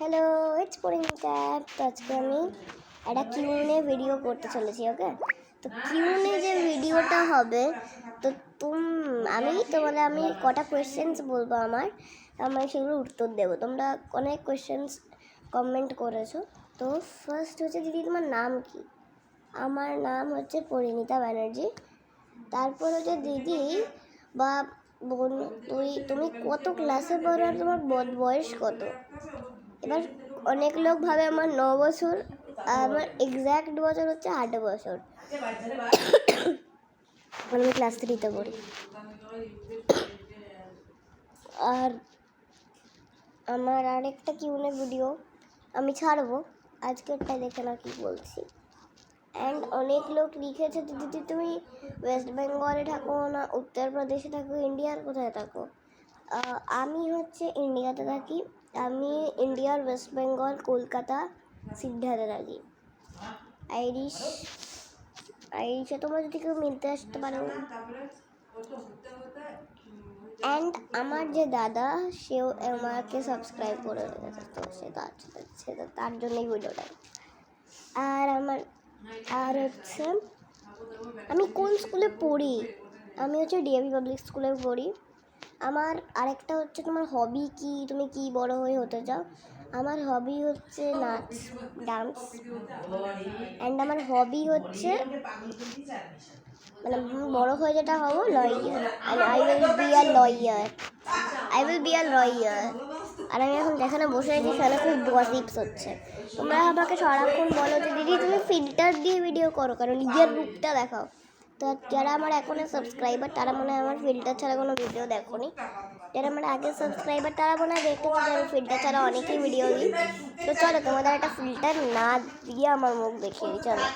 Hello, it's Parineeta. তো আজকে আমি একটা কিউএনএ ভিডিও করতে চলেছি। ওকে, তো কিউএনএ যে ভিডিওটা হবে, তো আমি কটা কোয়েশ্চেন্স বলবো আমি সেগুলো উত্তর দেবো। তোমরা অনেক কোয়েশ্চেন্স কমেন্ট করেছো। তো ফার্স্ট হচ্ছে, দিদি তোমার নাম কি? আমার নাম হচ্ছে পরিণীতা ব্যানার্জি। তারপর হচ্ছে, দিদি বা বোন, তুমি কত ক্লাসে পড়ো আর তোমার বয়স কত? এবার অনেক লোক ভাবে আমার 9 বছর, আর আমার এক্স্যাক্ট বছর হচ্ছে 8 বছর। আমি ক্লাস 3-তে পড়ি। আর আমার আরেকটা কিউএনএ ভিডিও আমি ছাড়বো, আজকেরটা দেখে না কি বলছি। অ্যান্ড অনেক লোক লিখেছে, দিদি তুমি ওয়েস্ট বেঙ্গলে থাকো না উত্তরপ্রদেশে থাকো, ইন্ডিয়ার কোথায় থাকো? আমি হচ্ছে ইন্ডিয়াতে থাকি। আমি ইন্ডিয়ার ওয়েস্ট বেঙ্গল, কলকাতা, সিদ্ধাতে থাকি। আইরিশে তোমরা যদি কেউ মিলতে আসতে পারো। অ্যান্ড আমার যে দাদা, সেও আমাকে সাবস্ক্রাইব করে রেখেছে, তো সে তার জন্যই ভিডিওটা। আর হচ্ছে, আমি কোন স্কুলে পড়ি? আমি হচ্ছে ডিএভি পাবলিক স্কুলে পড়ি। আমার আরেকটা হচ্ছে, তোমার হবি কি? তুমি কি বড় হয়ে হতে চাও? আমার হবি হচ্ছে নাচ, ডান্স। অ্যান্ড আমার হবি হচ্ছে, মানে বড় হয়ে যেটা হবো, lawyer. I will be a lawyer. আর আমি এখন যেখানে বসে আছি সেখানে খুব গসিপস হচ্ছে। তোমরা আমাকে সারাক্ষণ বলো যে দিদি তুমি ফিল্টার দিয়ে ভিডিও করো, কারণ নিজের রূপটা দেখাও। তো যারা আমার এখনের সাবস্ক্রাইবার, তারা মনে হয় আমার ফিল্টার ছাড়া কোনো ভিডিও দেখোনি। যারা আমার আগের সাবস্ক্রাইবার, তারা মনে হয় দেখতেছে যে আমি ফিল্টার ছাড়া অনেকেই ভিডিও দিই। তো চলো তোমাদের একটা ফিল্টার না দিয়ে আমার মুখ দেখিয়ে দিই। চলো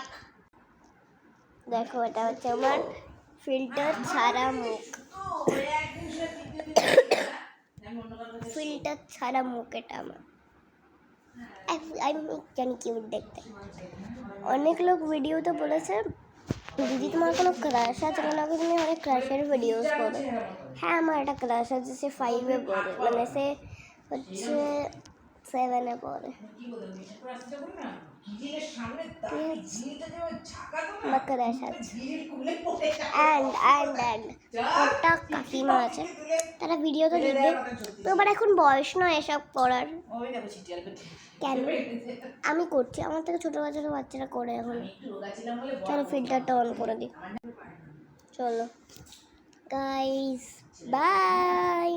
দেখো, এটা হচ্ছে আমার ফিল্টার ছাড়া মুখ। ফিল্টার ছাড়া মুখ এটা আমার। আমি জানি কিউট দেখতে। অনেক লোক ভিডিওতে বলেছে, দিদি তোমার কোনো ক্রাশ আছে? কেন কি তুমি অনেক ক্রাশের ভিডিওস করো? হ্যাঁ, আমার একটা ক্রাশ আছে। সে 5-এ পড়ে, মানে সে হচ্ছে 7-এ পড়ে। আমার ক্রাশ আছে। অ্যান্ড কটা কাকিমা আছে, তারা ভিডিও তো দেখবে, তো আমার এখন বয়স নয় এসব করার। কেন? আমি করছি, আমার থেকে ছোটো বাচ্চারা করে এখন। চলো ফিল্টারটা অন করে দিই। চলো গাইস, বাই।